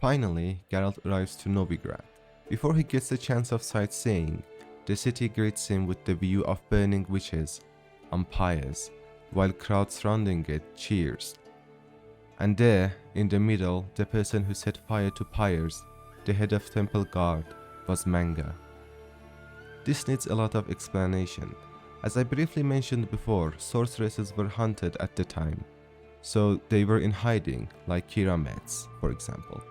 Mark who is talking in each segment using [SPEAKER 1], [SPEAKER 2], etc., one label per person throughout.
[SPEAKER 1] Finally, Geralt arrives to Novigrad. Before he gets a chance of sightseeing, the city greets him with the view of burning witches, umpires, while crowds surrounding it cheers. And there, in the middle, the person who set fire to pyres, the head of temple guard, was Manga. This needs a lot of explanation. As I briefly mentioned before, sorceresses were hunted at the time, so they were in hiding, like Keira Metz, for example.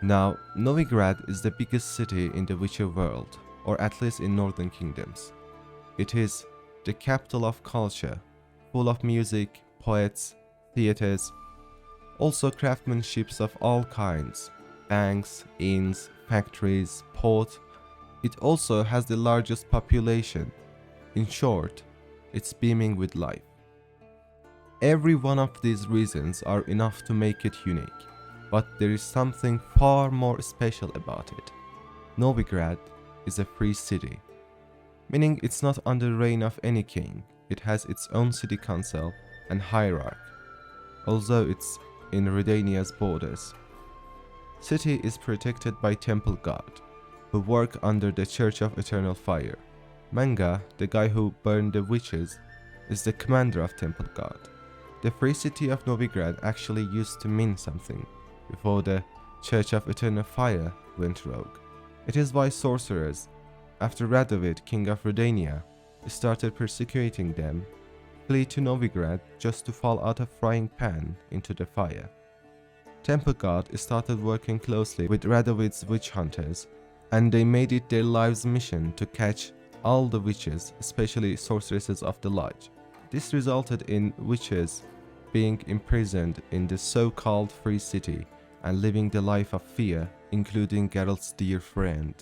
[SPEAKER 1] Now, Novigrad is the biggest city in the Witcher world, or at least in Northern Kingdoms. It is the capital of culture, full of music, poets, theaters, also craftsmanships of all kinds, banks, inns, factories, port. It also has the largest population. In short, it's beaming with life. Every one of these reasons are enough to make it unique. But there is something far more special about it. Novigrad is a free city, meaning it's not under reign of any king. It has its own city council and hierarchy, although it's in Redania's borders. City is protected by temple guard, who work under the Church of Eternal Fire. Manga, the guy who burned the witches, is the commander of temple guard. The free city of Novigrad actually used to mean something before the Church of Eternal Fire went rogue. It is why sorcerers, after Radovid, king of Redania, started persecuting them, flee to Novigrad just to fall out of frying pan into the fire. Temple Guard started working closely with Radovid's witch hunters, and they made it their life's mission to catch all the witches, especially sorceresses of the Lodge. This resulted in witches being imprisoned in the so-called free city and living the life of fear, including Geralt's dear friend,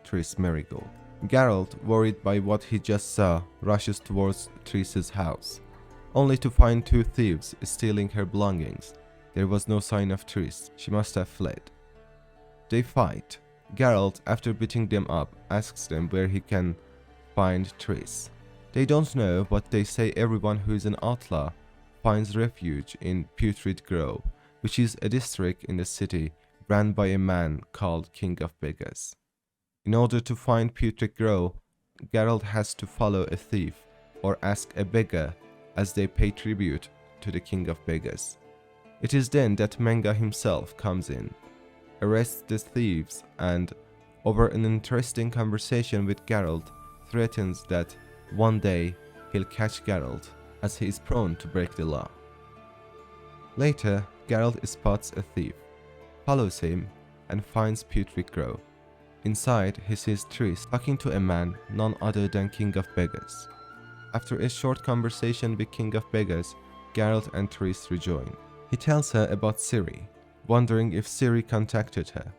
[SPEAKER 1] Triss Merigold. Geralt, worried by what he just saw, rushes towards Triss's house, only to find two thieves stealing her belongings. There was no sign of Triss. She must have fled. They fight. Geralt, after beating them up, asks them where he can find Triss. They don't know, but they say everyone who is an outlaw finds refuge in Putrid Grove, which is a district in the city run by a man called King of Beggars. In order to find Putrid Grove, Geralt has to follow a thief or ask a beggar as they pay tribute to the King of Beggars. It is then that Manga himself comes in, arrests the thieves, and, over an interesting conversation with Geralt, threatens that one day he'll catch Geralt, as he is prone to break the law. Later, Geralt spots a thief, follows him, and finds Putrid Grove. Inside, he sees Triss talking to a man none other than King of Beggars. After a short conversation with King of Beggars, Geralt and Triss rejoin. He tells her about Ciri, wondering if Ciri contacted her.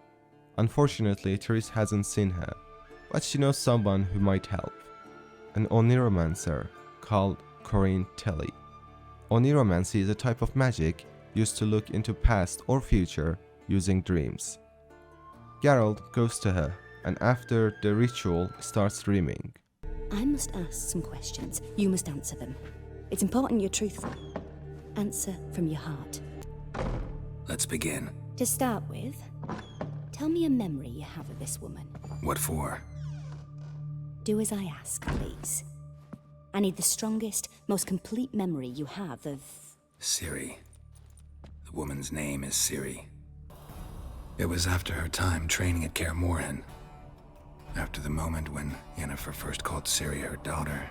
[SPEAKER 1] Unfortunately, Triss hasn't seen her, but she knows someone who might help. An Oniromancer called Corinne Telly. Oniromancy is a type of magic used to look into past or future using dreams. Geralt goes to her, and after the ritual starts dreaming.
[SPEAKER 2] I must ask some questions. You must answer them. It's important you're truthful. Answer from your heart.
[SPEAKER 3] Let's begin.
[SPEAKER 2] To start with, tell me a memory you have of this woman.
[SPEAKER 3] What for?
[SPEAKER 2] Do as I ask, please. I need the strongest, most complete memory you have of...
[SPEAKER 3] Ciri. The woman's name is Ciri. It was after her time training at Kaer Morhen. After the moment when Yennefer first called Ciri her daughter.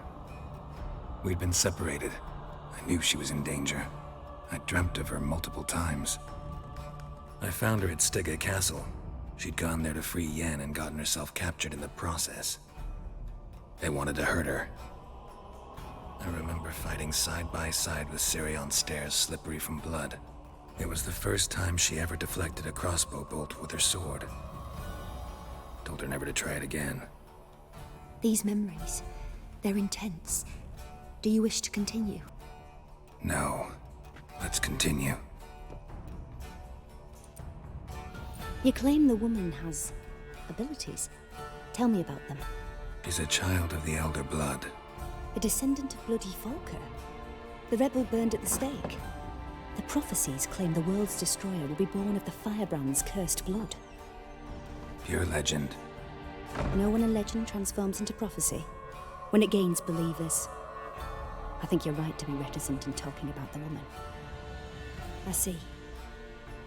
[SPEAKER 3] We'd been separated. I knew she was in danger. I dreamt of her multiple times. I found her at Stygga Castle. She'd gone there to free Yen and gotten herself captured in the process. They wanted to hurt her. I remember fighting side by side with Ciri on stairs slippery from blood. It was the first time she ever deflected a crossbow bolt with her sword. Told her never to try it again.
[SPEAKER 2] These memories, they're intense. Do you wish to continue?
[SPEAKER 3] No. Let's continue.
[SPEAKER 2] You claim the woman has abilities. Tell me about them.
[SPEAKER 3] She's a child of the Elder Blood.
[SPEAKER 2] A descendant of Bloody Falker. The rebel burned at the stake. The prophecies claim the world's destroyer will be born of the Firebrand's cursed blood.
[SPEAKER 3] Pure legend.
[SPEAKER 2] Know when a legend transforms into prophecy? When it gains believers. I think you're right to be reticent in talking about the woman. I see.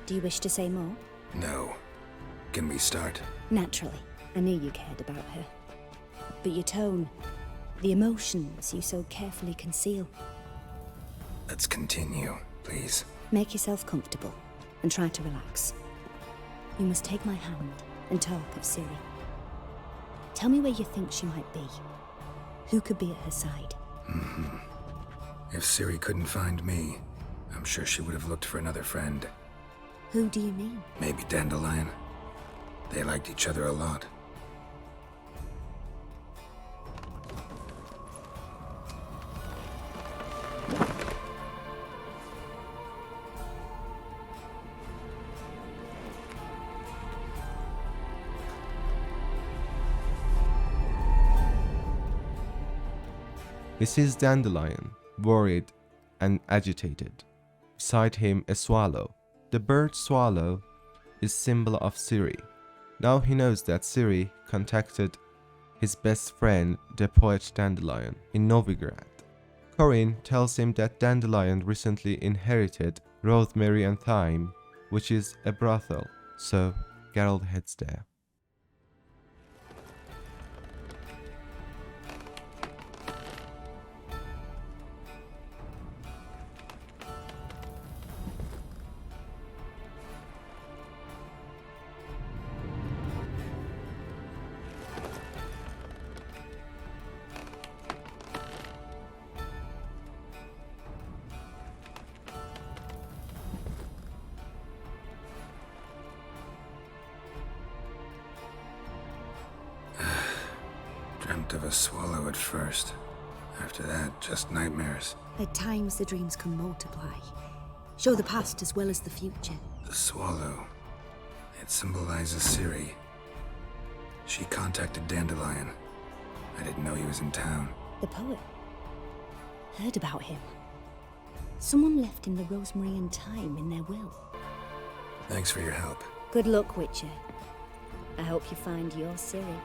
[SPEAKER 2] Do you wish to say more?
[SPEAKER 3] No. Can we start?
[SPEAKER 2] Naturally. I knew you cared about her. But your tone, the emotions you so carefully conceal.
[SPEAKER 3] Let's continue, please.
[SPEAKER 2] Make yourself comfortable and try to relax. You must take my hand and talk of Ciri. Tell me where you think she might be. Who could be at her side?
[SPEAKER 3] If Ciri couldn't find me, I'm sure she would have looked for another friend.
[SPEAKER 2] Who do you mean?
[SPEAKER 3] Maybe Dandelion. They liked each other a lot.
[SPEAKER 1] He sees Dandelion, worried and agitated. Beside him, a swallow. The bird swallow is symbol of Ciri. Now he knows that Ciri contacted his best friend, the poet Dandelion, in Novigrad. Corinne tells him that Dandelion recently inherited Rosemary and Thyme, which is a brothel, so Geralt heads there.
[SPEAKER 3] Dreamt of a swallow at first. After that, just nightmares.
[SPEAKER 2] At times the dreams can multiply. Show the past as well as the future.
[SPEAKER 3] The swallow. It symbolizes Ciri. She contacted Dandelion. I didn't know he was in town.
[SPEAKER 2] The poet. Heard about him. Someone left him the Rosemary and Thyme in their will.
[SPEAKER 3] Thanks for your help.
[SPEAKER 2] Good luck, Witcher. I hope you find your Ciri.